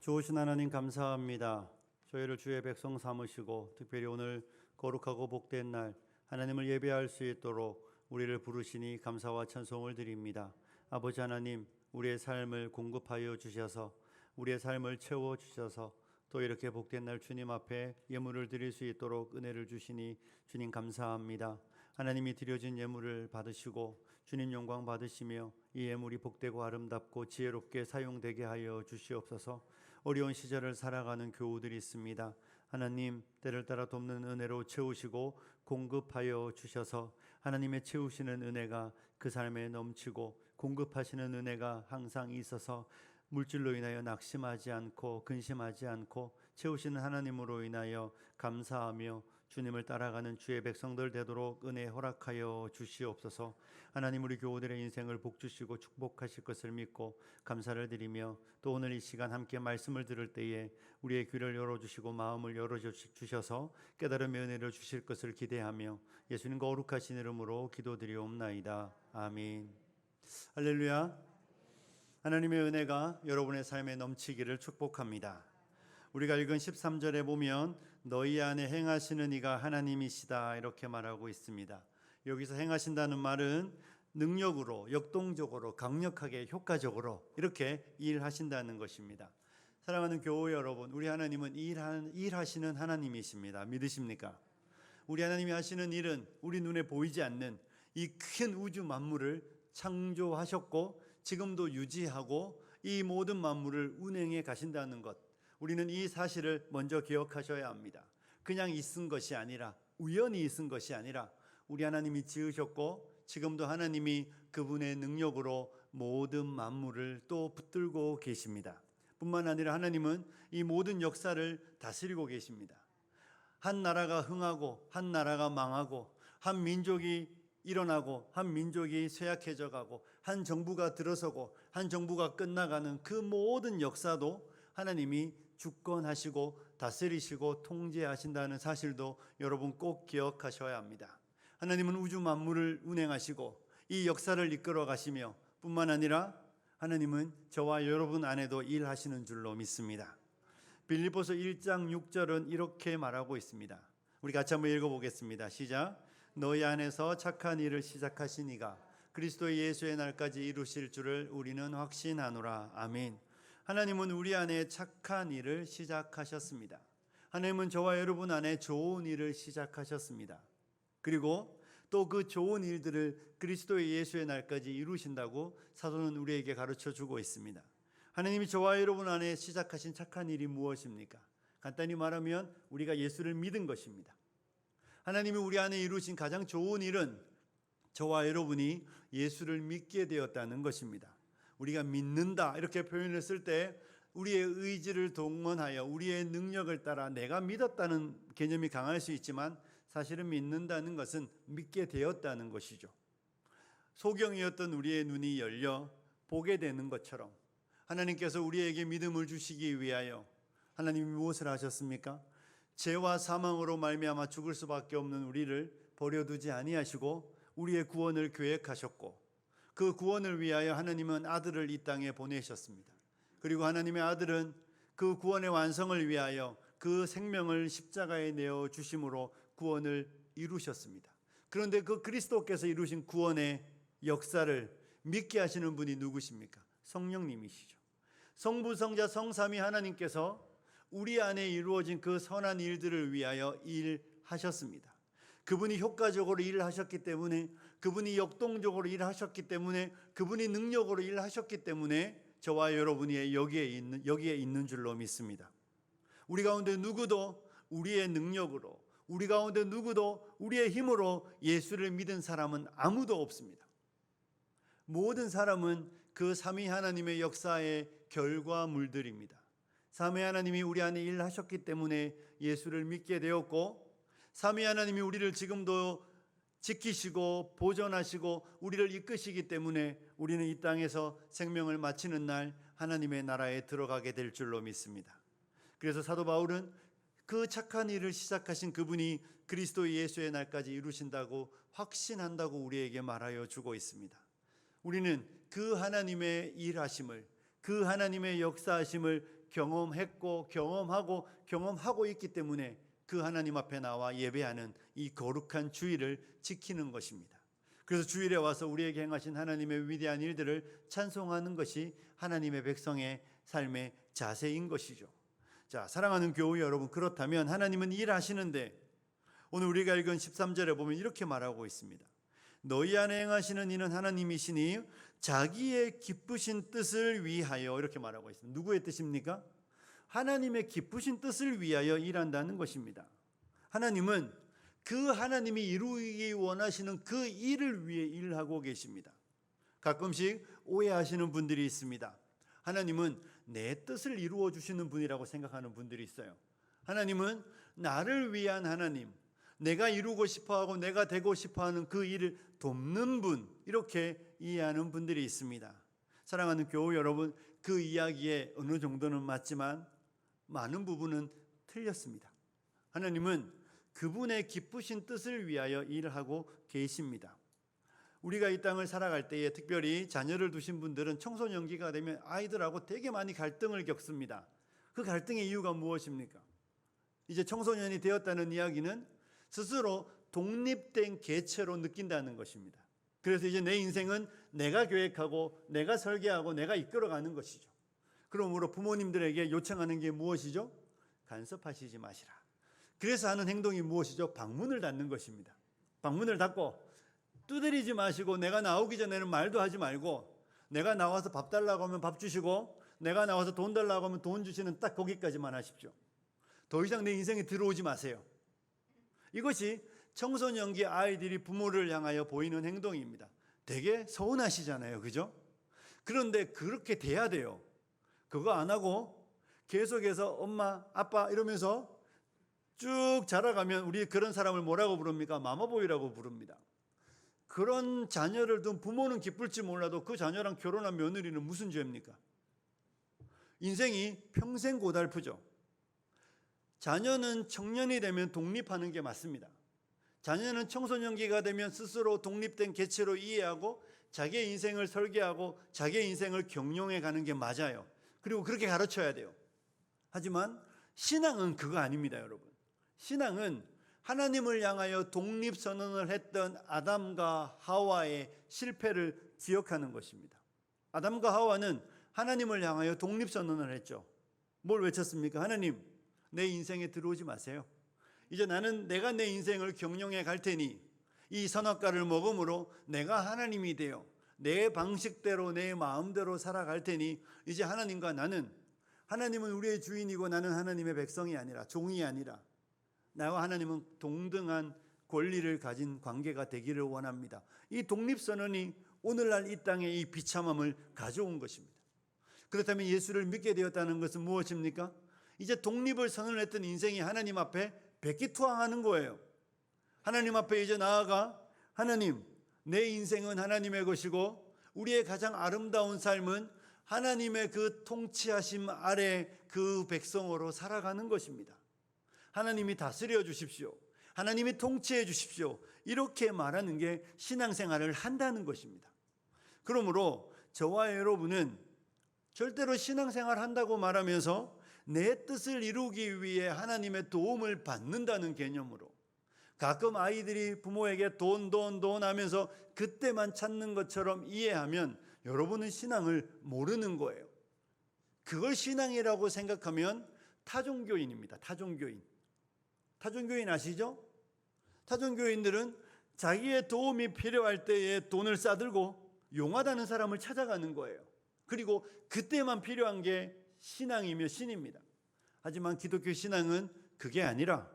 좋으신 하나님 감사합니다. 저희를 주의 백성 삼으시고 특별히 오늘 거룩하고 복된 날 하나님을 예배할 수 있도록 우리를 부르시니 감사와 찬송을 드립니다. 아버지 하나님, 우리의 삶을 공급하여 주셔서 우리의 삶을 채워 주셔서 또 이렇게 복된 날 주님 앞에 예물을 드릴 수 있도록 은혜를 주시니 주님 감사합니다. 하나님이 드려진 예물을 받으시고 주님 영광 받으시며 이 예물이 복되고 아름답고 지혜롭게 사용되게 하여 주시옵소서. 어려운 시절을 살아가는 교우들이 있습니다. 하나님, 때를 따라 돕는 은혜로 채우시고 공급하여 주셔서 하나님의 채우시는 은혜가 그 삶에 넘치고 공급하시는 은혜가 항상 있어서 물질로 인하여 낙심하지 않고 근심하지 않고 채우시는 하나님으로 인하여 감사하며 주님을 따라가는 주의 백성들 되도록 은혜 허락하여 주시옵소서. 하나님, 우리 교우들의 인생을 복주시고 축복하실 것을 믿고 감사를 드리며 또 오늘 이 시간 함께 말씀을 들을 때에 우리의 귀를 열어주시고 마음을 열어주셔서 깨달음의 은혜를 주실 것을 기대하며 예수님 거룩하신 이름으로 기도드리옵나이다. 아멘. 할렐루야. 하나님의 은혜가 여러분의 삶에 넘치기를 축복합니다. 우리가 읽은 13절에 보면 너희 안에 행하시는 이가 하나님이시다 이렇게 말하고 있습니다. 여기서 행하신다는 말은 능력으로, 역동적으로, 강력하게, 효과적으로 이렇게 일하신다는 것입니다. 사랑하는 교우 여러분, 우리 하나님은 일하시는 하나님이십니다. 믿으십니까? 우리 하나님이 하시는 일은 우리 눈에 보이지 않는 이 큰 우주 만물을 창조하셨고 지금도 유지하고 이 모든 만물을 운행해 가신다는 것, 우리는 이 사실을 먼저 기억하셔야 합니다. 그냥 있은 것이 아니라, 우연히 있은 것이 아니라 우리 하나님이 지으셨고 지금도 하나님이 그분의 능력으로 모든 만물을 또 붙들고 계십니다. 뿐만 아니라 하나님은 이 모든 역사를 다스리고 계십니다. 한 나라가 흥하고 한 나라가 망하고 한 민족이 일어나고 한 민족이 쇠약해져 가고 한 정부가 들어서고 한 정부가 끝나가는 그 모든 역사도 하나님이 주권하시고 다스리시고 통제하신다는 사실도 여러분 꼭 기억하셔야 합니다. 하나님은 우주 만물을 운행하시고 이 역사를 이끌어 가시며 뿐만 아니라 하나님은 저와 여러분 안에도 일하시는 줄로 믿습니다. 빌립보서 1장 6절은 이렇게 말하고 있습니다. 우리 같이 한번 읽어보겠습니다. 시작. 너희 안에서 착한 일을 시작하신 이가 그리스도 예수의 날까지 이루실 줄을 우리는 확신하노라. 아멘. 하나님은 우리 안에 착한 일을 시작하셨습니다. 하나님은 저와 여러분 안에 좋은 일을 시작하셨습니다. 그리고 또 그 좋은 일들을 그리스도 예수의 날까지 이루신다고 사도는 우리에게 가르쳐주고 있습니다. 하나님이 저와 여러분 안에 시작하신 착한 일이 무엇입니까? 간단히 말하면 우리가 예수를 믿은 것입니다. 하나님이 우리 안에 이루신 가장 좋은 일은 저와 여러분이 예수를 믿게 되었다는 것입니다. 우리가 믿는다 이렇게 표현했을 때 우리의 의지를 동원하여 우리의 능력을 따라 내가 믿었다는 개념이 강할 수 있지만 사실은 믿는다는 것은 믿게 되었다는 것이죠. 소경이었던 우리의 눈이 열려 보게 되는 것처럼 하나님께서 우리에게 믿음을 주시기 위하여 하나님이 무엇을 하셨습니까? 죄와 사망으로 말미암아 죽을 수밖에 없는 우리를 버려두지 아니하시고 우리의 구원을 계획하셨고 그 구원을 위하여 하나님은 아들을 이 땅에 보내셨습니다. 그리고 하나님의 아들은 그 구원의 완성을 위하여 그 생명을 십자가에 내어 주심으로 구원을 이루셨습니다. 그런데 그 그리스도께서 이루신 구원의 역사를 믿게 하시는 분이 누구십니까? 성령님이시죠. 성부, 성자, 성삼위 하나님께서 우리 안에 이루어진 그 선한 일들을 위하여 일하셨습니다. 그분이 효과적으로 일을 하셨기 때문에, 그분이 역동적으로 일을 하셨기 때문에, 그분이 능력으로 일을 하셨기 때문에 저와 여러분이 여기에 있는 줄로 믿습니다. 우리 가운데 누구도 우리의 능력으로, 우리 가운데 누구도 우리의 힘으로 예수를 믿은 사람은 아무도 없습니다. 모든 사람은 그 삼위 하나님의 역사의 결과물들입니다. 삼위 하나님이 우리 안에 일하셨기 때문에 예수를 믿게 되었고, 삼위 하나님이 우리를 지금도 지키시고 보존하시고 우리를 이끄시기 때문에 우리는 이 땅에서 생명을 마치는 날 하나님의 나라에 들어가게 될 줄로 믿습니다. 그래서 사도 바울은 그 착한 일을 시작하신 그분이 그리스도 예수의 날까지 이루신다고 확신한다고 우리에게 말하여 주고 있습니다. 우리는 그 하나님의 일하심을, 그 하나님의 역사하심을 경험했고 경험하고 있기 때문에 그 하나님 앞에 나와 예배하는 이 거룩한 주일을 지키는 것입니다. 그래서 주일에 와서 우리에게 행하신 하나님의 위대한 일들을 찬송하는 것이 하나님의 백성의 삶의 자세인 것이죠. 자, 사랑하는 교우 여러분, 그렇다면 하나님은 일하시는데 오늘 우리가 읽은 13절에 보면 이렇게 말하고 있습니다. 너희 안에 행하시는 이는 하나님이시니 자기의 기쁘신 뜻을 위하여, 이렇게 말하고 있습니다. 누구의 뜻입니까? 하나님의 기쁘신 뜻을 위하여 일한다는 것입니다. 하나님은 그 하나님이 이루기 원하시는 그 일을 위해 일하고 계십니다. 가끔씩 오해하시는 분들이 있습니다. 하나님은 내 뜻을 이루어 주시는 분이라고 생각하는 분들이 있어요. 하나님은 나를 위한 하나님, 내가 이루고 싶어하고 내가 되고 싶어하는 그 일을 돕는 분, 이렇게 이해하는 분들이 있습니다. 사랑하는 교우 여러분, 그 이야기에 어느 정도는 맞지만 많은 부분은 틀렸습니다. 하나님은 그분의 기쁘신 뜻을 위하여 일하고 계십니다. 우리가 이 땅을 살아갈 때에 특별히 자녀를 두신 분들은 청소년기가 되면 아이들하고 되게 많이 갈등을 겪습니다. 그 갈등의 이유가 무엇입니까? 이제 청소년이 되었다는 이야기는 스스로 독립된 개체로 느낀다는 것입니다. 그래서 이제 내 인생은 내가 계획하고 내가 설계하고 내가 이끌어가는 것이죠. 그러므로 부모님들에게 요청하는 게 무엇이죠? 간섭하시지 마시라. 그래서 하는 행동이 무엇이죠? 방문을 닫는 것입니다. 방문을 닫고 두드리지 마시고, 내가 나오기 전에는 말도 하지 말고, 내가 나와서 밥 달라고 하면 밥 주시고, 내가 나와서 돈 달라고 하면 돈 주시는 딱 거기까지만 하십시오. 더 이상 내 인생에 들어오지 마세요. 이것이 청소년기 아이들이 부모를 향하여 보이는 행동입니다. 되게 서운하시잖아요, 그죠? 그런데 그렇게 돼야 돼요. 그거 안 하고 계속해서 엄마, 아빠 이러면서 쭉 자라가면 우리 그런 사람을 뭐라고 부릅니까? 마마보이라고 부릅니다. 그런 자녀를 둔 부모는 기쁠지 몰라도 그 자녀랑 결혼한 며느리는 무슨 죄입니까? 인생이 평생 고달프죠. 자녀는 청년이 되면 독립하는 게 맞습니다. 자녀는 청소년기가 되면 스스로 독립된 개체로 이해하고 자기의 인생을 설계하고 자기의 인생을 경영해 가는 게 맞아요. 그리고 그렇게 가르쳐야 돼요. 하지만 신앙은 그거 아닙니다, 여러분. 신앙은 하나님을 향하여 독립선언을 했던 아담과 하와의 실패를 기억하는 것입니다. 아담과 하와는 하나님을 향하여 독립선언을 했죠. 뭘 외쳤습니까? 하나님, 내 인생에 들어오지 마세요. 이제 나는 내가 내 인생을 경영해 갈 테니 이 선악과를 먹음으로 내가 하나님이 되어 내 방식대로 내 마음대로 살아갈 테니 이제 하나님과 나는, 하나님은 우리의 주인이고 나는 하나님의 백성이 아니라, 종이 아니라, 나와 하나님은 동등한 권리를 가진 관계가 되기를 원합니다. 이 독립선언이 오늘날 이 땅에 이 비참함을 가져온 것입니다. 그렇다면 예수를 믿게 되었다는 것은 무엇입니까? 이제 독립을 선언했던 인생이 하나님 앞에 백기투항하는 거예요. 하나님 앞에 이제 나아가, 하나님, 내 인생은 하나님의 것이고 우리의 가장 아름다운 삶은 하나님의 그 통치하심 아래 그 백성으로 살아가는 것입니다. 하나님이 다스려 주십시오. 하나님이 통치해 주십시오. 이렇게 말하는 게 신앙생활을 한다는 것입니다. 그러므로 저와 여러분은 절대로 신앙생활 한다고 말하면서 내 뜻을 이루기 위해 하나님의 도움을 받는다는 개념으로, 가끔 아이들이 부모에게 돈 하면서 그때만 찾는 것처럼 이해하면 여러분은 신앙을 모르는 거예요. 그걸 신앙이라고 생각하면 타종교인입니다. 타종교인 아시죠? 타종교인들은 자기의 도움이 필요할 때에 돈을 싸들고 용하다는 사람을 찾아가는 거예요. 그리고 그때만 필요한 게 신앙이며 신입니다. 하지만 기독교 신앙은 그게 아니라,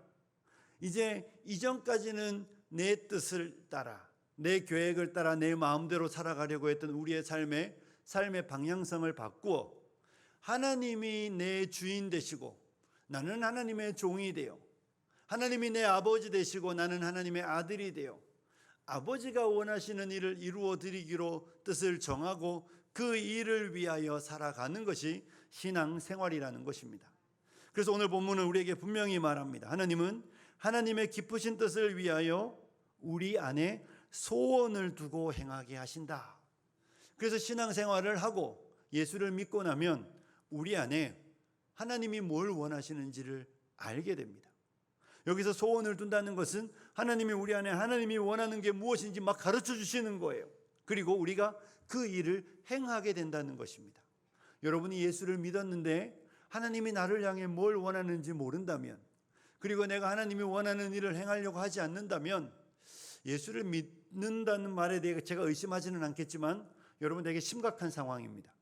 이제 이전까지는 내 뜻을 따라, 내 계획을 따라 내 마음대로 살아가려고 했던 우리의 삶의 방향성을 바꾸어 하나님이 내 주인 되시고 나는 하나님의 종이 되어, 하나님이 내 아버지 되시고 나는 하나님의 아들이 되어 아버지가 원하시는 일을 이루어 드리기로 뜻을 정하고 그 일을 위하여 살아가는 것이 신앙생활이라는 것입니다. 그래서 오늘 본문은 우리에게 분명히 말합니다. 하나님은 하나님의 기쁘신 뜻을 위하여 우리 안에 소원을 두고 행하게 하신다. 그래서 신앙생활을 하고 예수를 믿고 나면 우리 안에 하나님이 뭘 원하시는지를 알게 됩니다. 여기서 소원을 둔다는 것은 하나님이 우리 안에 하나님이 원하는 게 무엇인지 막 가르쳐 주시는 거예요. 그리고 우리가 그 일을 행하게 된다는 것입니다. 여러분이 예수를 믿었는데 하나님이 나를 향해 뭘 원하는지 모른다면, 그리고 내가 하나님이 원하는 일을 행하려고 하지 않는다면, 예수를 믿는다는 말에 대해 제가 의심하지는 않겠지만 여러분 되게 심각한 상황입니다.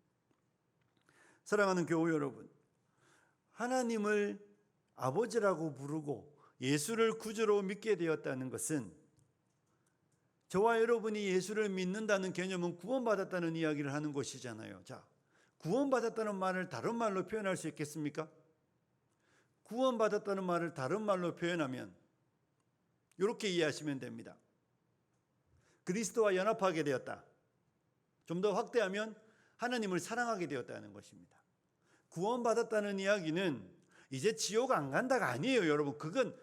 사랑하는 교우 여러분, 하나님을 아버지라고 부르고 예수를 구주로 믿게 되었다는 것은, 저와 여러분이 예수를 믿는다는 개념은 구원받았다는 이야기를 하는 것이잖아요. 자, 구원받았다는 말을 다른 말로 표현할 수 있겠습니까? 구원받았다는 말을 다른 말로 표현하면 이렇게 이해하시면 됩니다. 그리스도와 연합하게 되었다. 좀 더 확대하면 하나님을 사랑하게 되었다는 것입니다. 구원받았다는 이야기는 이제 지옥 안 간다가 아니에요, 여러분. 그건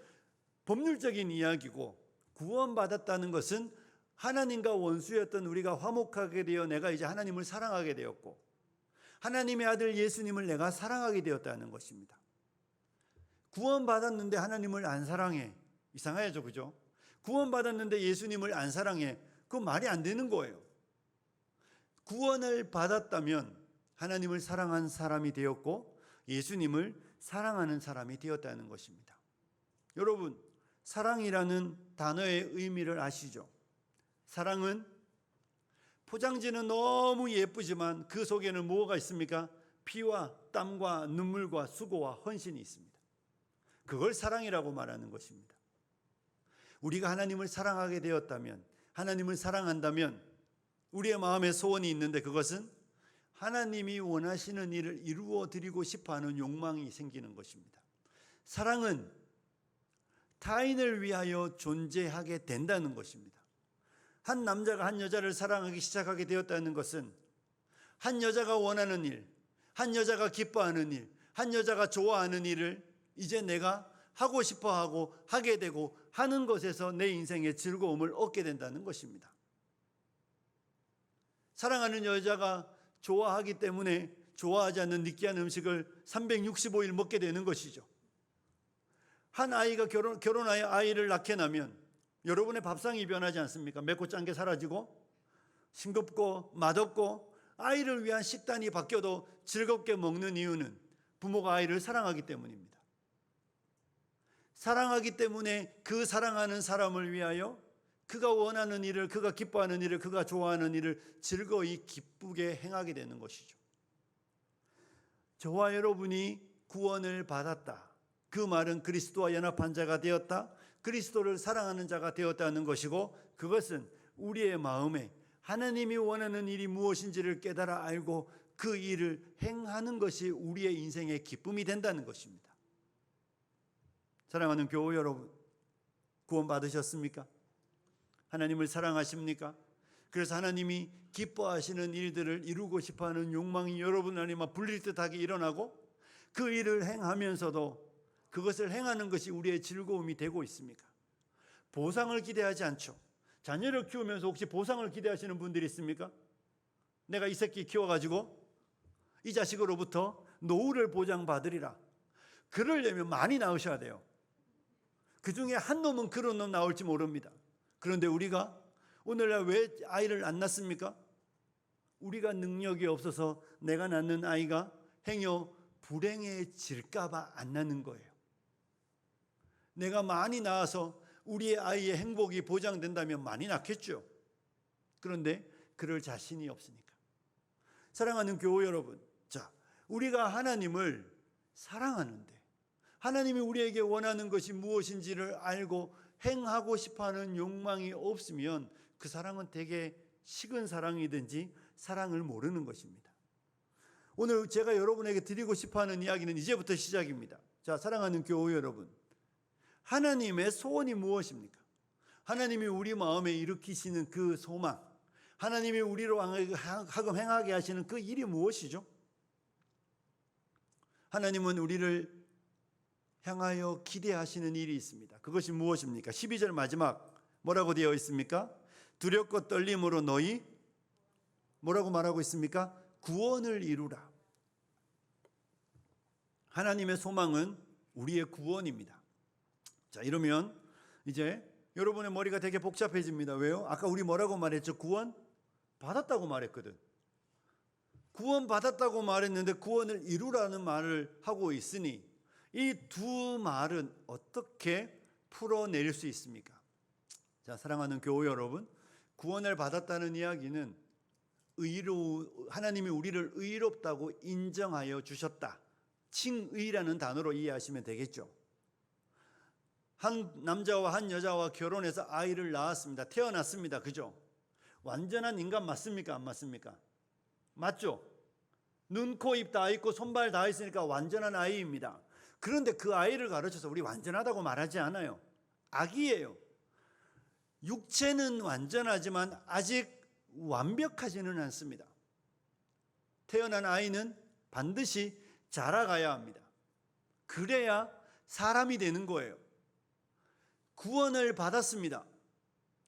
법률적인 이야기고, 구원받았다는 것은 하나님과 원수였던 우리가 화목하게 되어 내가 이제 하나님을 사랑하게 되었고, 하나님의 아들 예수님을 내가 사랑하게 되었다는 것입니다. 구원받았는데 하나님을 안 사랑해, 이상하죠, 그죠? 구원받았는데 예수님을 안 사랑해, 그건 말이 안 되는 거예요. 구원을 받았다면 하나님을 사랑한 사람이 되었고 예수님을 사랑하는 사람이 되었다는 것입니다. 여러분, 사랑이라는 단어의 의미를 아시죠? 사랑은 포장지는 너무 예쁘지만 그 속에는 뭐가 있습니까? 피와 땀과 눈물과 수고와 헌신이 있습니다. 그걸 사랑이라고 말하는 것입니다. 우리가 하나님을 사랑하게 되었다면, 하나님을 사랑한다면 우리의 마음에 소원이 있는데, 그것은 하나님이 원하시는 일을 이루어 드리고 싶어하는 욕망이 생기는 것입니다. 사랑은 타인을 위하여 존재하게 된다는 것입니다. 한 남자가 한 여자를 사랑하기 시작하게 되었다는 것은 한 여자가 원하는 일, 한 여자가 기뻐하는 일, 한 여자가 좋아하는 일을 이제 내가 하고 싶어하고 하게 되고 하는 것에서 내 인생의 즐거움을 얻게 된다는 것입니다. 사랑하는 여자가 좋아하기 때문에 좋아하지 않는 느끼한 음식을 365일 먹게 되는 것이죠. 한 아이가 결혼하여 아이를 낳게 나면 여러분의 밥상이 변하지 않습니까? 맵고 짠 게 사라지고 싱겁고 맛없고 아이를 위한 식단이 바뀌어도 즐겁게 먹는 이유는 부모가 아이를 사랑하기 때문입니다. 사랑하기 때문에 그 사랑하는 사람을 위하여 그가 원하는 일을, 그가 기뻐하는 일을, 그가 좋아하는 일을 즐거이 기쁘게 행하게 되는 것이죠. 저와 여러분이 구원을 받았다. 그 말은 그리스도와 연합한 자가 되었다. 그리스도를 사랑하는 자가 되었다는 것이고, 그것은 우리의 마음에 하나님이 원하는 일이 무엇인지를 깨달아 알고 그 일을 행하는 것이 우리의 인생의 기쁨이 된다는 것입니다. 사랑하는 교우 여러분, 구원 받으셨습니까? 하나님을 사랑하십니까? 그래서 하나님이 기뻐하시는 일들을 이루고 싶어하는 욕망이 여러분 안에 막 불릴 듯하게 일어나고 그 일을 행하면서도 그것을 행하는 것이 우리의 즐거움이 되고 있습니까? 보상을 기대하지 않죠. 자녀를 키우면서 혹시 보상을 기대하시는 분들이 있습니까? 내가 이 새끼 키워가지고 이 자식으로부터 노후를 보장받으리라. 그러려면 많이 낳으셔야 돼요. 그 중에 한 놈은 그런 놈 나올지 모릅니다. 그런데 우리가 오늘날 왜 아이를 안 낳습니까? 우리가 능력이 없어서 내가 낳는 아이가 행여 불행해질까 봐 안 낳는 거예요. 내가 많이 낳아서 우리의 아이의 행복이 보장된다면 많이 낳겠죠. 그런데 그럴 자신이 없으니까. 사랑하는 교우 여러분, 자, 우리가 하나님을 사랑하는데 하나님이 우리에게 원하는 것이 무엇인지를 알고 행하고 싶어하는 욕망이 없으면 그 사랑은 되게 식은 사랑이든지 사랑을 모르는 것입니다. 오늘 제가 여러분에게 드리고 싶어하는 이야기는 이제부터 시작입니다. 자, 사랑하는 교우 여러분, 하나님의 소원이 무엇입니까? 하나님이 우리 마음에 일으키시는 그 소망, 하나님이 우리로 하금 행하게 하시는 그 일이 무엇이죠? 하나님은 우리를 향하여 기대하시는 일이 있습니다. 그것이 무엇입니까? 12절 마지막 뭐라고 되어 있습니까? 두렵고 떨림으로 너희 뭐라고 말하고 있습니까? 구원을 이루라. 하나님의 소망은 우리의 구원입니다. 자, 이러면 이제 여러분의 머리가 되게 복잡해집니다. 왜요? 아까 우리 뭐라고 말했죠? 구원 받았다고 말했거든. 구원 받았다고 말했는데 구원을 이루라는 말을 하고 있으니 이 두 말은 어떻게 풀어낼 수 있습니까? 자, 사랑하는 교회 여러분, 구원을 받았다는 이야기는 하나님이 우리를 의롭다고 인정하여 주셨다. 칭의라는 단어로 이해하시면 되겠죠. 한 남자와 한 여자와 결혼해서 아이를 낳았습니다. 태어났습니다. 그죠? 완전한 인간 맞습니까? 안 맞습니까? 맞죠? 눈, 코, 입 다 있고 손발 다 있으니까 완전한 아이입니다. 그런데 그 아이를 가르쳐서 우리 완전하다고 말하지 않아요. 아기예요. 육체는 완전하지만 아직 완벽하지는 않습니다. 태어난 아이는 반드시 자라가야 합니다. 그래야 사람이 되는 거예요. 구원을 받았습니다.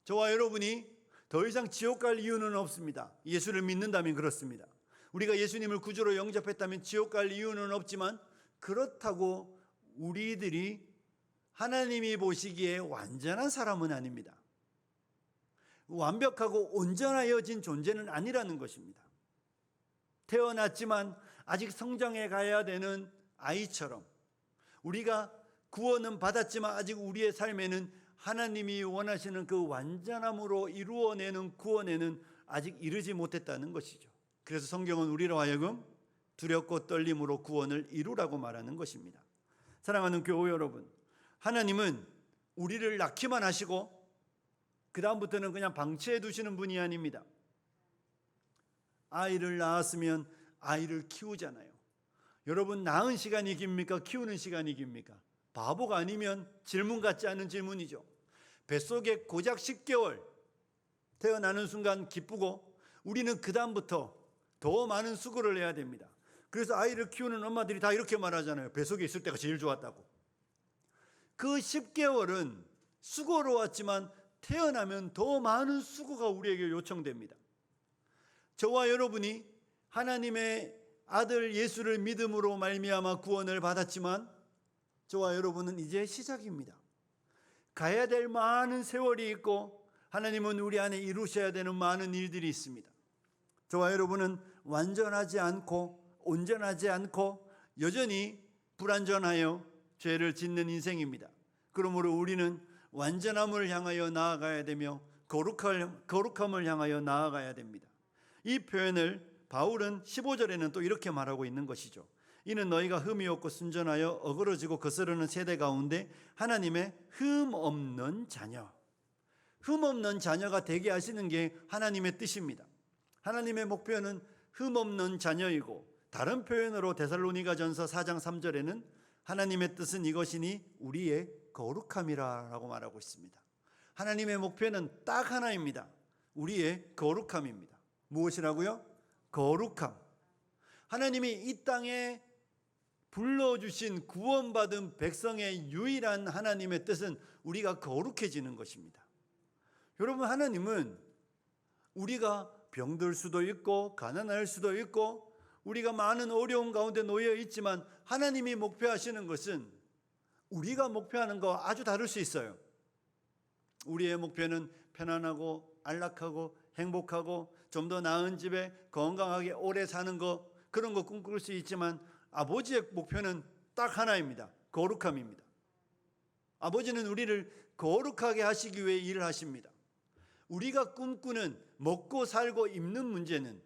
저와 여러분이 더 이상 지옥 갈 이유는 없습니다. 예수를 믿는다면 그렇습니다. 우리가 예수님을 구주로 영접했다면 지옥 갈 이유는 없지만 그렇다고 우리들이 하나님이 보시기에 완전한 사람은 아닙니다. 완벽하고 온전하여진 존재는 아니라는 것입니다. 태어났지만 아직 성장해 가야 되는 아이처럼 우리가 구원은 받았지만 아직 우리의 삶에는 하나님이 원하시는 그 완전함으로 이루어내는 구원에는 아직 이르지 못했다는 것이죠. 그래서 성경은 우리로 하여금 두렵고 떨림으로 구원을 이루라고 말하는 것입니다. 사랑하는 교회 여러분, 하나님은 우리를 낳기만 하시고 그 다음부터는 그냥 방치해 두시는 분이 아닙니다. 아이를 낳았으면 아이를 키우잖아요. 여러분, 낳은 시간이 깁니까? 키우는 시간이 깁니까? 바보가 아니면 질문 같지 않은 질문이죠. 뱃속에 고작 10개월 태어나는 순간 기쁘고 우리는 그 다음부터 더 많은 수고를 해야 됩니다. 그래서 아이를 키우는 엄마들이 다 이렇게 말하잖아요. 뱃속에 있을 때가 제일 좋았다고. 그 10개월은 수고로웠지만 태어나면 더 많은 수고가 우리에게 요청됩니다. 저와 여러분이 하나님의 아들 예수를 믿음으로 말미암아 구원을 받았지만 저와 여러분은 이제 시작입니다. 가야 될 많은 세월이 있고 하나님은 우리 안에 이루셔야 되는 많은 일들이 있습니다. 저와 여러분은 완전하지 않고 온전하지 않고 여전히 불완전하여 죄를 짓는 인생입니다. 그러므로 우리는 완전함을 향하여 나아가야 되며 거룩함을 향하여 나아가야 됩니다. 이 표현을 바울은 15절에는 또 이렇게 말하고 있는 것이죠. 이는 너희가 흠이 없고 순전하여 어그러지고 거스르는 세대 가운데 하나님의 흠 없는 자녀, 흠 없는 자녀가 되게 하시는 게 하나님의 뜻입니다. 하나님의 목표는 흠 없는 자녀이고 다른 표현으로 데살로니가전서 4장 3절에는 하나님의 뜻은 이것이니 우리의 거룩함이라고 말하고 있습니다. 하나님의 목표는 딱 하나입니다. 우리의 거룩함입니다. 무엇이라고요? 거룩함. 하나님이 이 땅에 불러주신 구원받은 백성의 유일한 하나님의 뜻은 우리가 거룩해지는 것입니다. 여러분, 하나님은 우리가 병들 수도 있고 가난할 수도 있고 우리가 많은 어려움 가운데 놓여 있지만 하나님이 목표하시는 것은 우리가 목표하는 거 아주 다를 수 있어요. 우리의 목표는 편안하고 안락하고 행복하고 좀 더 나은 집에 건강하게 오래 사는 거, 그런 거 꿈꿀 수 있지만 아버지의 목표는 딱 하나입니다. 거룩함입니다. 아버지는 우리를 거룩하게 하시기 위해 일을 하십니다. 우리가 꿈꾸는 먹고 살고 입는 문제는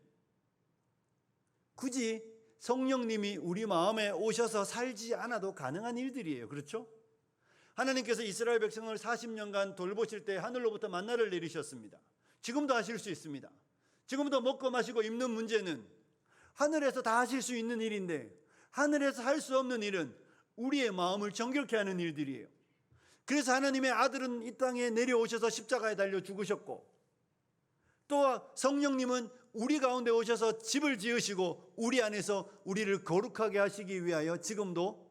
굳이 성령님이 우리 마음에 오셔서 살지 않아도 가능한 일들이에요. 그렇죠? 하나님께서 이스라엘 백성을 40년간 돌보실 때 하늘로부터 만나를 내리셨습니다. 지금도 하실 수 있습니다. 지금도 먹고 마시고 입는 문제는 하늘에서 다 하실 수 있는 일인데 하늘에서 할 수 없는 일은 우리의 마음을 정결케 하는 일들이에요. 그래서 하나님의 아들은 이 땅에 내려오셔서 십자가에 달려 죽으셨고 또 성령님은 우리 가운데 오셔서 집을 지으시고 우리 안에서 우리를 거룩하게 하시기 위하여 지금도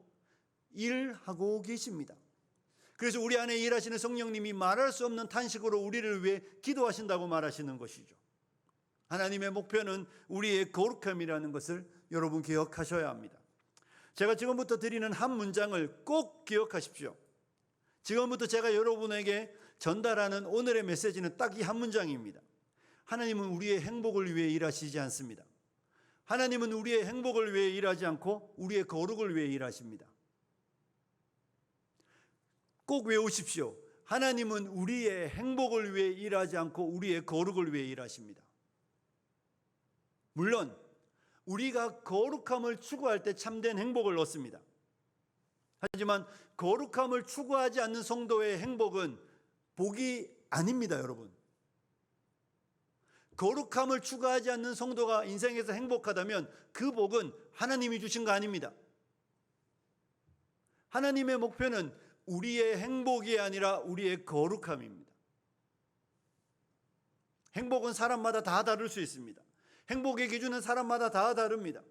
일하고 계십니다. 그래서 우리 안에 일하시는 성령님이 말할 수 없는 탄식으로 우리를 위해 기도하신다고 말하시는 것이죠. 하나님의 목표는 우리의 거룩함이라는 것을 여러분 기억하셔야 합니다. 제가 지금부터 드리는 한 문장을 꼭 기억하십시오. 지금부터 제가 여러분에게 전달하는 오늘의 메시지는 딱 이 한 문장입니다. 하나님은 우리의 행복을 위해 일하시지 않습니다. 하나님은 우리의 행복을 위해 일하지 않고 우리의 거룩을 위해 일하십니다. 꼭 외우십시오. 하나님은 우리의 행복을 위해 일하지 않고 우리의 거룩을 위해 일하십니다. 물론 우리가 거룩함을 추구할 때 참된 행복을 얻습니다. 하지만 거룩함을 추구하지 않는 성도의 행복은 복이 아닙니다, 여러분. 거룩함을 추구하지 않는 성도가 인생에서 행복하다면 그 복은 하나님이 주신 거 아닙니다. 하나님의 목표는 우리의 행복이 아니라 우리의 거룩함입니다. 행복은 사람마다 다 다를 수 있습니다. 행복의 기준은 사람마다 다 다릅니다.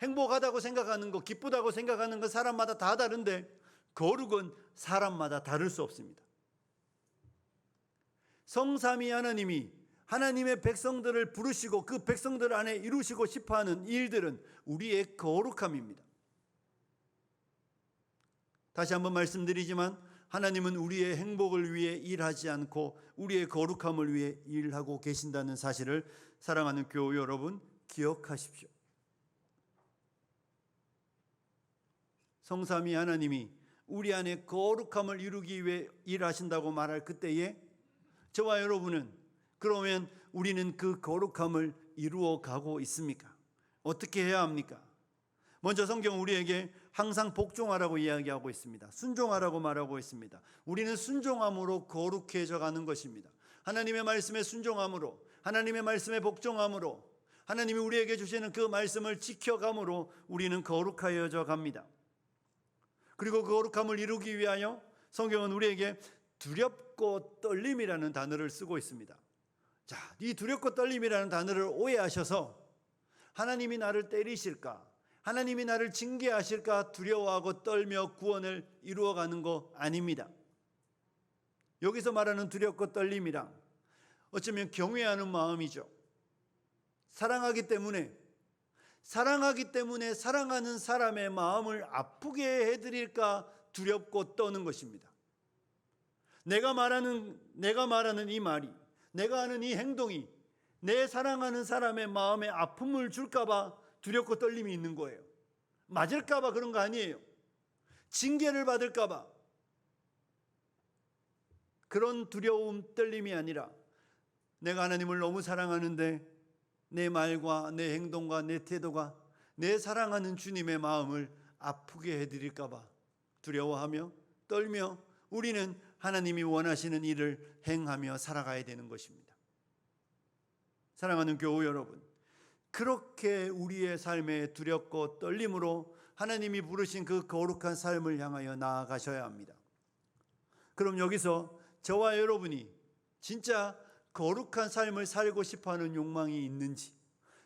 행복하다고 생각하는 것, 기쁘다고 생각하는 것 사람마다 다 다른데 거룩은 사람마다 다를 수 없습니다. 성삼위 하나님이 하나님의 백성들을 부르시고 그 백성들 안에 이루시고 싶어하는 일들은 우리의 거룩함입니다. 다시 한번 말씀드리지만 하나님은 우리의 행복을 위해 일하지 않고 우리의 거룩함을 위해 일하고 계신다는 사실을 사랑하는 교우 여러분 기억하십시오. 성삼위 하나님이 우리 안에 거룩함을 이루기 위해 일하신다고 말할 그때에 저와 여러분은 그러면 우리는 그 거룩함을 이루어 가고 있습니까? 어떻게 해야 합니까? 먼저 성경은 우리에게 항상 복종하라고 이야기하고 있습니다. 순종하라고 말하고 있습니다. 우리는 순종함으로 거룩해져 가는 것입니다. 하나님의 말씀에 순종함으로, 하나님의 말씀에 복종함으로, 하나님이 우리에게 주시는 그 말씀을 지켜감으로 우리는 거룩하여져 갑니다. 그리고 그 거룩함을 이루기 위하여 성경은 우리에게 두렵고 떨림이라는 단어를 쓰고 있습니다. 자, 이 두렵고 떨림이라는 단어를 오해하셔서 하나님이 나를 때리실까? 하나님이 나를 징계하실까 두려워하고 떨며 구원을 이루어가는 거 아닙니다. 여기서 말하는 두렵고 떨림이랑 어쩌면 경외하는 마음이죠. 사랑하기 때문에 사랑하는 사람의 마음을 아프게 해드릴까 두렵고 떠는 것입니다. 내가 말하는 이 말이, 내가 하는 이 행동이 내 사랑하는 사람의 마음에 아픔을 줄까 봐 두렵고 떨림이 있는 거예요. 맞을까 봐 그런 거 아니에요. 징계를 받을까 봐. 그런 두려움, 떨림이 아니라 내가 하나님을 너무 사랑하는데 내 말과 내 행동과 내 태도가 내 사랑하는 주님의 마음을 아프게 해드릴까 봐 두려워하며 떨며 우리는 하나님이 원하시는 일을 행하며 살아가야 되는 것입니다. 사랑하는 교우 여러분, 그렇게 우리의 삶에 두렵고 떨림으로 하나님이 부르신 그 거룩한 삶을 향하여 나아가셔야 합니다. 그럼 여기서 저와 여러분이 진짜 거룩한 삶을 살고 싶어하는 욕망이 있는지,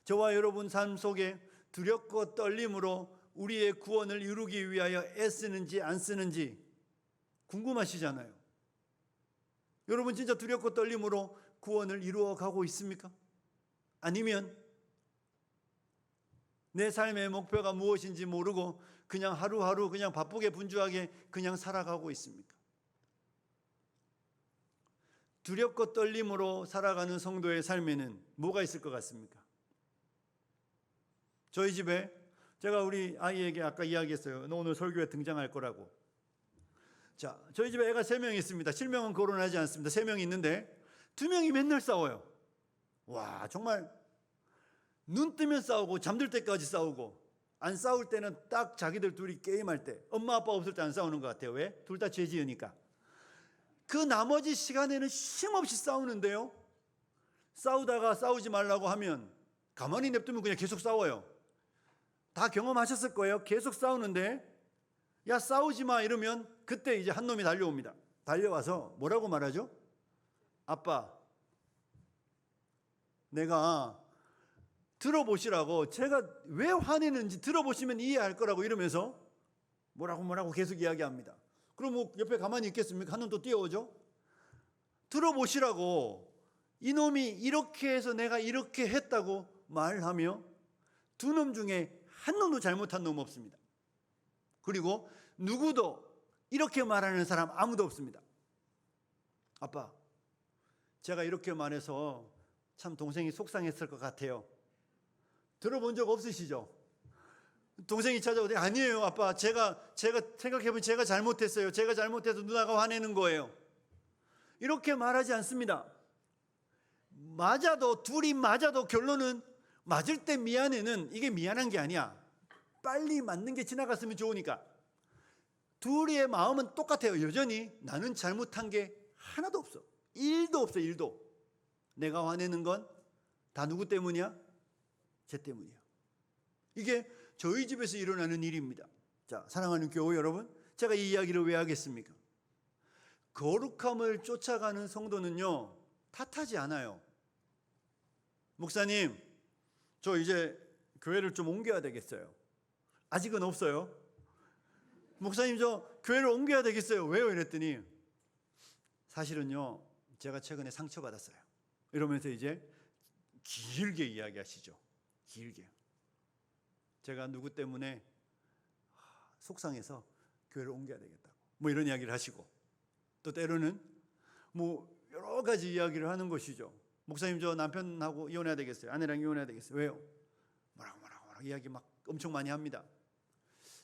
저와 여러분 삶 속에 두렵고 떨림으로 우리의 구원을 이루기 위하여 애쓰는지 안 쓰는지 궁금하시잖아요. 여러분 진짜 두렵고 떨림으로 구원을 이루어 가고 있습니까? 아니면 내 삶의 목표가 무엇인지 모르고 그냥 하루하루 그냥 바쁘게 분주하게 그냥 살아가고 있습니까? 두렵고 떨림으로 살아가는 성도의 삶에는 뭐가 있을 것 같습니까? 저희 집에 제가 우리 아이에게 아까 이야기했어요. 너 오늘 설교에 등장할 거라고. 자, 저희 집에 애가 3명 있습니다. 실명은 거론하지 않습니다. 3명이 있는데 2명이 맨날 싸워요. 와, 정말 눈 뜨면 싸우고 잠들 때까지 싸우고, 안 싸울 때는 딱 자기들 둘이 게임할 때, 엄마 아빠 없을 때 안 싸우는 것 같아요. 왜? 둘 다 죄 지으니까. 그 나머지 시간에는 쉼없이 싸우는데요, 싸우다가 싸우지 말라고 하면 가만히 냅두면 그냥 계속 싸워요. 다 경험하셨을 거예요. 계속 싸우는데 야 싸우지 마 이러면 그때 이제 한 놈이 달려옵니다. 달려와서 뭐라고 말하죠? 아빠, 내가 들어보시라고, 제가 왜 화내는지 들어보시면 이해할 거라고 이러면서 뭐라고 계속 이야기합니다. 그럼 뭐 옆에 가만히 있겠습니까? 한 놈 또 뛰어오죠. 들어보시라고, 이놈이 이렇게 해서 내가 이렇게 했다고 말하며 2놈 중에 한 놈도 잘못한 놈 없습니다. 그리고 누구도 이렇게 말하는 사람 아무도 없습니다. 아빠, 제가 이렇게 말해서 참 동생이 속상했을 것 같아요. 들어본 적 없으시죠? 동생이 찾아오더니 아니에요 아빠, 제가 생각해보면 제가 잘못했어요. 제가 잘못해서 누나가 화내는 거예요. 이렇게 말하지 않습니다. 둘이 맞아도 결론은 맞을 때 미안해는 이게 미안한 게 아니야. 빨리 맞는 게 지나갔으면 좋으니까. 둘이의 마음은 똑같아요. 여전히 나는 잘못한 게 하나도 없어. 1도 없어. 1도. 내가 화내는 건 다 누구 때문이야? 쟤 때문이야. 이게 저희 집에서 일어나는 일입니다. 자, 사랑하는 교우 여러분, 제가 이 이야기를 왜 하겠습니까? 거룩함을 쫓아가는 성도는요, 탓하지 않아요. 목사님, 저 이제 교회를 좀 옮겨야 되겠어요. 아직은 없어요. 목사님, 저 교회를 옮겨야 되겠어요. 왜요? 이랬더니 사실은요, 제가 최근에 상처받았어요. 이러면서 이제 길게 이야기하시죠. 길게. 제가 누구 때문에 속상해서 교회를 옮겨야 되겠다고 뭐 이런 이야기를 하시고, 또 때로는 뭐 여러 가지 이야기를 하는 것이죠. 목사님, 저 남편하고 이혼해야 되겠어요. 아내랑 이혼해야 되겠어요. 왜요? 뭐라고 이야기 막 엄청 많이 합니다.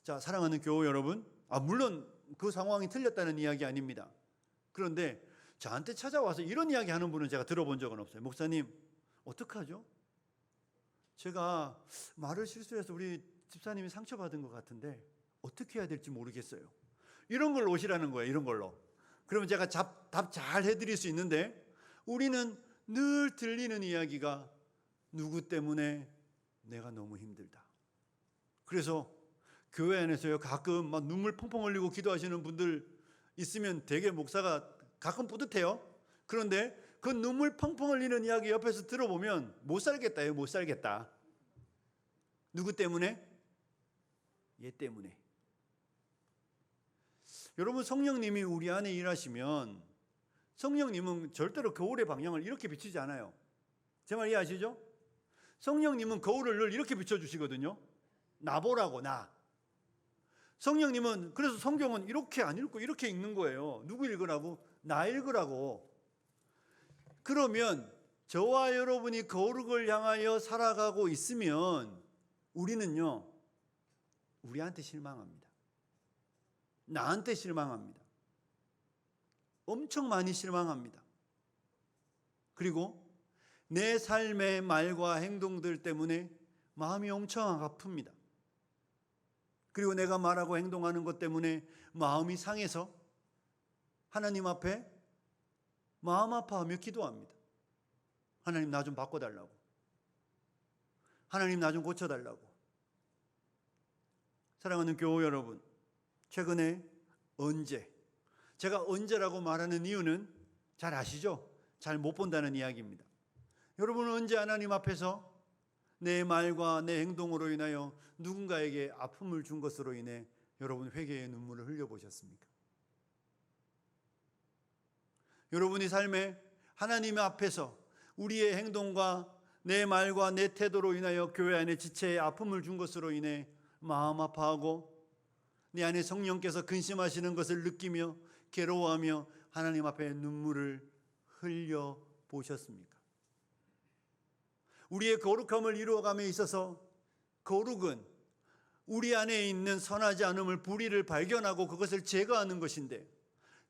자, 사랑하는 교우 여러분, 물론 그 상황이 틀렸다는 이야기 아닙니다. 그런데 저한테 찾아와서 이런 이야기 하는 분은 제가 들어본 적은 없어요. 목사님, 어떡하죠? 제가 말을 실수해서 우리 집사님이 상처받은 것 같은데 어떻게 해야 될지 모르겠어요. 이런 걸로 오시라는 거예요. 이런 걸로. 그러면 제가 답 잘 해드릴 수 있는데, 우리는 늘 들리는 이야기가 누구 때문에 내가 너무 힘들다. 그래서 교회 안에서요, 가끔 막 눈물 펑펑 흘리고 기도하시는 분들 있으면 되게 목사가 가끔 뿌듯해요. 그런데 그 눈물 펑펑 흘리는 이야기 옆에서 들어보면 못 살겠다요. 못 살겠다. 누구 때문에? 얘 때문에. 여러분, 성령님이 우리 안에 일하시면 성령님은 절대로 거울의 방향을 이렇게 비추지 않아요. 제 말 이해하시죠? 성령님은 거울을 늘 이렇게 비춰주시거든요. 나 보라고, 나. 성령님은, 그래서 성경은 이렇게 안 읽고 이렇게 읽는 거예요. 누구 읽으라고? 나 읽으라고. 그러면 저와 여러분이 거룩을 향하여 살아가고 있으면 우리는요, 우리한테 실망합니다. 나한테 실망합니다. 엄청 많이 실망합니다. 그리고 내 삶의 말과 행동들 때문에 마음이 엄청 아픕니다. 그리고 내가 말하고 행동하는 것 때문에 마음이 상해서 하나님 앞에 마음 아파하며 기도합니다. 하나님, 나 좀 바꿔달라고. 하나님, 나 좀 고쳐달라고. 사랑하는 교우 여러분, 최근에 제가 언제라고 말하는 이유는 잘 아시죠? 잘 못 본다는 이야기입니다. 여러분은 언제 하나님 앞에서 내 말과 내 행동으로 인하여 누군가에게 아픔을 준 것으로 인해 여러분 회개의 눈물을 흘려보셨습니까? 여러분이 삶에 하나님 앞에서 우리의 행동과 내 말과 내 태도로 인하여 교회 안에 지체에 아픔을 준 것으로 인해 마음 아파하고 내 안에 성령께서 근심하시는 것을 느끼며 괴로워하며 하나님 앞에 눈물을 흘려보셨습니까? 우리의 거룩함을 이루어감에 있어서 거룩은 우리 안에 있는 선하지 않음을, 불의를 발견하고 그것을 제거하는 것인데,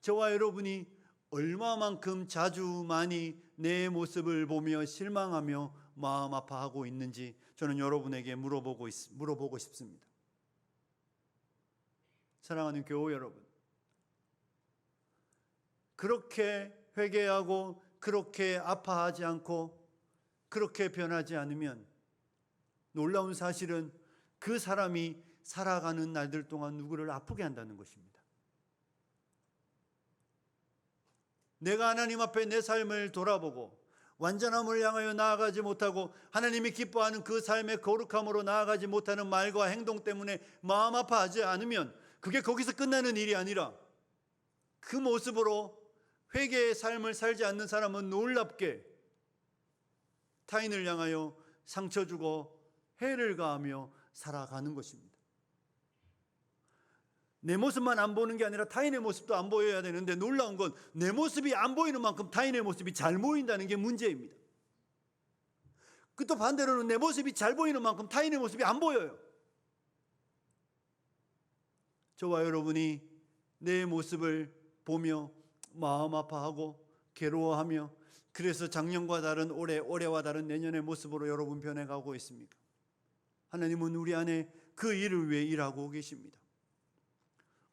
저와 여러분이 얼마만큼 자주 많이 내 모습을 보며 실망하며 마음 아파하고 있는지 저는 여러분에게 물어보고 싶습니다. 사랑하는 교우 여러분, 그렇게 회개하고 그렇게 아파하지 않고 그렇게 변하지 않으면 놀라운 사실은 그 사람이 살아가는 날들 동안 누구를 아프게 한다는 것입니다. 내가 하나님 앞에 내 삶을 돌아보고 완전함을 향하여 나아가지 못하고 하나님이 기뻐하는 그 삶의 거룩함으로 나아가지 못하는 말과 행동 때문에 마음 아파하지 않으면 그게 거기서 끝나는 일이 아니라 그 모습으로 회개의 삶을 살지 않는 사람은 놀랍게 타인을 향하여 상처 주고 해를 가하며 살아가는 것입니다. 내 모습만 안 보는 게 아니라 타인의 모습도 안 보여야 되는데, 놀라운 건 내 모습이 안 보이는 만큼 타인의 모습이 잘 보인다는 게 문제입니다. 또 반대로는 내 모습이 잘 보이는 만큼 타인의 모습이 안 보여요. 저와 여러분이 내 모습을 보며 마음 아파하고 괴로워하며, 그래서 작년과 다른 올해, 올해와 다른 내년의 모습으로 여러분 변해가고 있습니까? 하나님은 우리 안에 그 일을 위해 일하고 계십니다.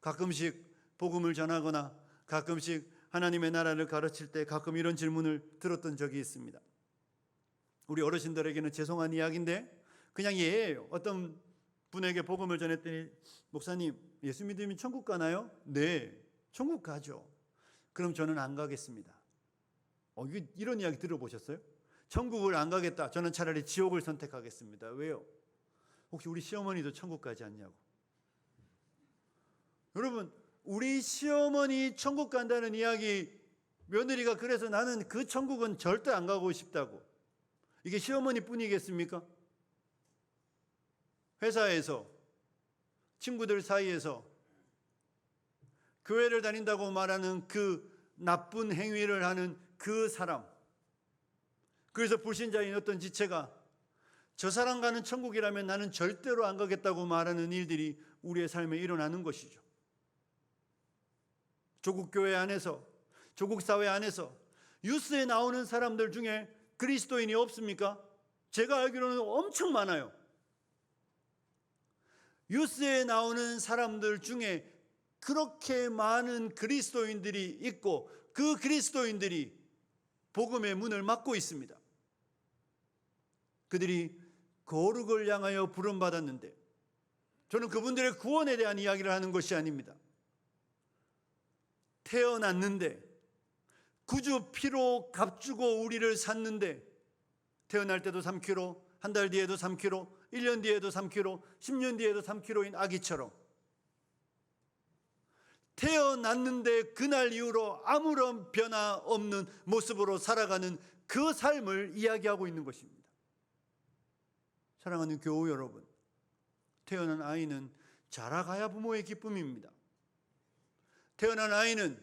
가끔씩 복음을 전하거나 가끔씩 하나님의 나라를 가르칠 때 가끔 이런 질문을 들었던 적이 있습니다. 우리 어르신들에게는 죄송한 이야기인데 그냥 예예요. 어떤 분에게 복음을 전했더니, 목사님, 예수 믿으면 천국 가나요? 네, 천국 가죠. 그럼 저는 안 가겠습니다. 이런 이야기 들어보셨어요? 천국을 안 가겠다. 저는 차라리 지옥을 선택하겠습니다. 왜요? 혹시 우리 시어머니도 천국 가지 않냐고. 여러분, 우리 시어머니 천국 간다는 이야기, 며느리가 그래서 나는 그 천국은 절대 안 가고 싶다고. 이게 시어머니 뿐이겠습니까? 회사에서, 친구들 사이에서 교회를 다닌다고 말하는 그 나쁜 행위를 하는 그 사람, 그래서 불신자인 어떤 지체가 저 사람 가는 천국이라면 나는 절대로 안 가겠다고 말하는 일들이 우리의 삶에 일어나는 것이죠. 조국 교회 안에서, 조국 사회 안에서 뉴스에 나오는 사람들 중에 그리스도인이 없습니까? 제가 알기로는 엄청 많아요. 뉴스에 나오는 사람들 중에 그렇게 많은 그리스도인들이 있고, 그 그리스도인들이 복음의 문을 막고 있습니다. 그들이 거룩을 향하여 부름받았는데, 저는 그분들의 구원에 대한 이야기를 하는 것이 아닙니다. 태어났는데 구주 피로 값주고 우리를 샀는데, 태어날 때도 3kg, 한 달 뒤에도 3kg, 1년 뒤에도 3kg, 10년 뒤에도 3kg인 아기처럼 태어났는데 그날 이후로 아무런 변화 없는 모습으로 살아가는 그 삶을 이야기하고 있는 것입니다. 사랑하는 교우 여러분, 태어난 아이는 자라가야 부모의 기쁨입니다. 태어난 아이는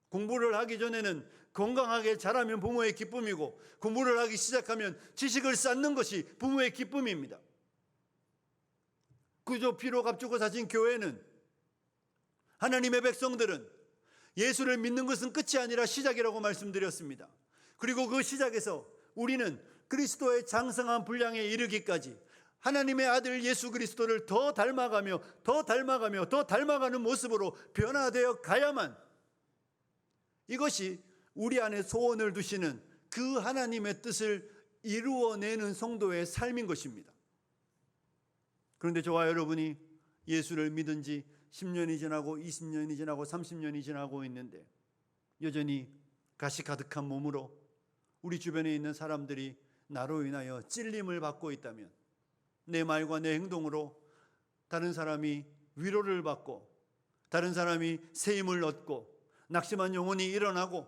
공부를 하기 전에는 건강하게 자라면 부모의 기쁨이고, 공부를 하기 시작하면 지식을 쌓는 것이 부모의 기쁨입니다. 그저 피로 값주고 사신 교회는, 하나님의 백성들은 예수를 믿는 것은 끝이 아니라 시작이라고 말씀드렸습니다. 그리고 그 시작에서 우리는 그리스도의 장성한 분량에 이르기까지 하나님의 아들 예수 그리스도를 더 닮아가며 더 닮아가며 더 닮아가는 모습으로 변화되어 가야만, 이것이 우리 안에 소원을 두시는 그 하나님의 뜻을 이루어내는 성도의 삶인 것입니다. 그런데 저와 여러분이 예수를 믿은 지 10년이 지나고 20년이 지나고 30년이 지나고 있는데, 여전히 가시 가득한 몸으로 우리 주변에 있는 사람들이 나로 인하여 찔림을 받고 있다면, 내 말과 내 행동으로 다른 사람이 위로를 받고, 다른 사람이 새 힘을 얻고, 낙심한 영혼이 일어나고,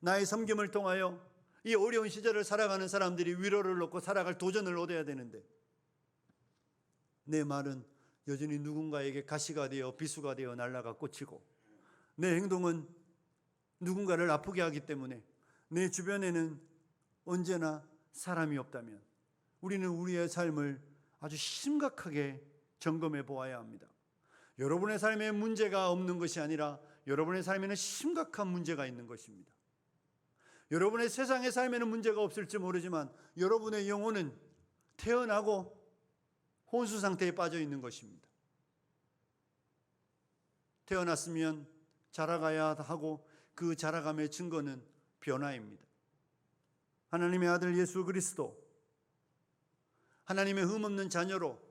나의 섬김을 통하여 이 어려운 시절을 살아가는 사람들이 위로를 얻고 살아갈 도전을 얻어야 되는데, 내 말은 여전히 누군가에게 가시가 되어 비수가 되어 날아가 꽂히고, 내 행동은 누군가를 아프게 하기 때문에 내 주변에는 언제나 사람이 없다면, 우리는 우리의 삶을 아주 심각하게 점검해 보아야 합니다. 여러분의 삶에 문제가 없는 것이 아니라 여러분의 삶에는 심각한 문제가 있는 것입니다. 여러분의 세상의 삶에는 문제가 없을지 모르지만 여러분의 영혼은 태어나고 혼수 상태에 빠져 있는 것입니다. 태어났으면 자라가야 하고, 그 자라감의 증거는 변화입니다. 하나님의 아들 예수 그리스도, 하나님의 흠없는 자녀로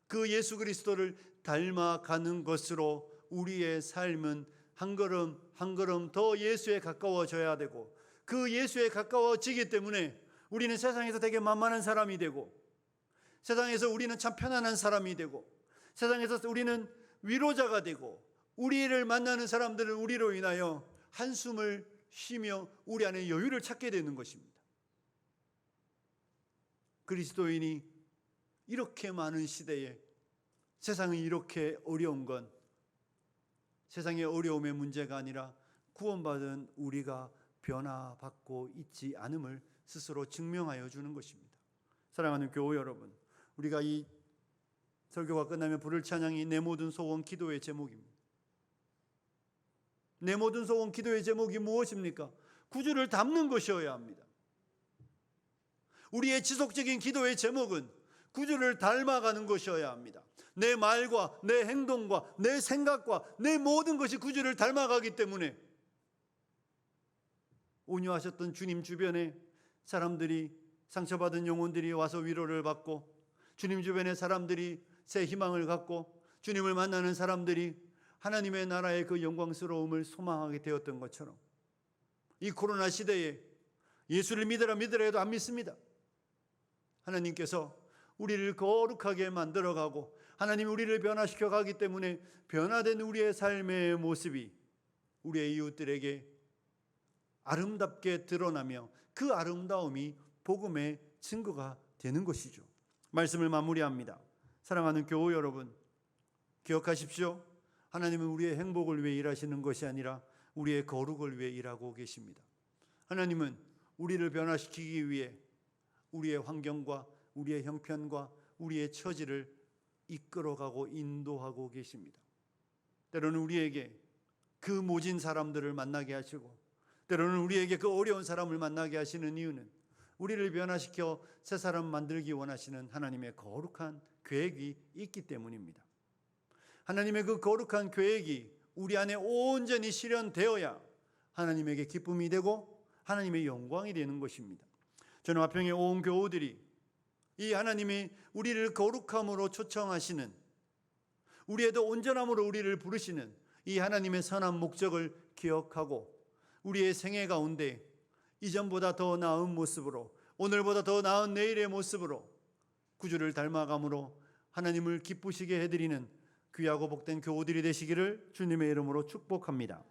그 예수 그리스도를 닮아가는 것으로 우리의 삶은 한 걸음 한 걸음 더 예수에 가까워져야 되고, 그 예수에 가까워지기 때문에 우리는 세상에서 되게 만만한 사람이 되고, 세상에서 우리는 참 편안한 사람이 되고, 세상에서 우리는 위로자가 되고, 우리를 만나는 사람들은 우리로 인하여 한숨을 쉬며 우리 안에 여유를 찾게 되는 것입니다. 그리스도인이 이렇게 많은 시대에, 세상이 이렇게 어려운 건 세상의 어려움의 문제가 아니라 구원받은 우리가 변화받고 있지 않음을 스스로 증명하여 주는 것입니다. 사랑하는 교우 여러분, 우리가 이 설교가 끝나면 부를 찬양이 내 모든 소원 기도의 제목입니다. 내 모든 소원 기도의 제목이 무엇입니까? 구주를 닮는 것이어야 합니다. 우리의 지속적인 기도의 제목은 구주를 닮아가는 것이어야 합니다. 내 말과 내 행동과 내 생각과 내 모든 것이 구주를 닮아가기 때문에 온유하셨던 주님 주변에 사람들이, 상처받은 영혼들이 와서 위로를 받고, 주님 주변에 사람들이 새 희망을 갖고, 주님을 만나는 사람들이 하나님의 나라의 그 영광스러움을 소망하게 되었던 것처럼, 이 코로나 시대에 예수를 믿으라 해도 안 믿습니다. 하나님께서 우리를 거룩하게 만들어가고 하나님이 우리를 변화시켜 가기 때문에 변화된 우리의 삶의 모습이 우리의 이웃들에게 아름답게 드러나며 그 아름다움이 복음의 증거가 되는 것이죠. 말씀을 마무리합니다. 사랑하는 교우 여러분, 기억하십시오. 하나님은 우리의 행복을 위해 일하시는 것이 아니라 우리의 거룩을 위해 일하고 계십니다. 하나님은 우리를 변화시키기 위해 우리의 환경과 우리의 형편과 우리의 처지를 이끌어가고 인도하고 계십니다. 때로는 우리에게 그 모진 사람들을 만나게 하시고, 때로는 우리에게 그 어려운 사람을 만나게 하시는 이유는 우리를 변화시켜 새 사람 만들기 원하시는 하나님의 거룩한 계획이 있기 때문입니다. 하나님의 그 거룩한 계획이 우리 안에 온전히 실현되어야 하나님에게 기쁨이 되고 하나님의 영광이 되는 것입니다. 저는 화평의 온 교우들이 이 하나님이 우리를 거룩함으로 초청하시는, 우리에도 온전함으로 우리를 부르시는 이 하나님의 선한 목적을 기억하고 우리의 생애 가운데 이전보다 더 나은 모습으로, 오늘보다 더 나은 내일의 모습으로 구주를 닮아감으로 하나님을 기쁘시게 해드리는 귀하고 복된 교우들이 되시기를 주님의 이름으로 축복합니다.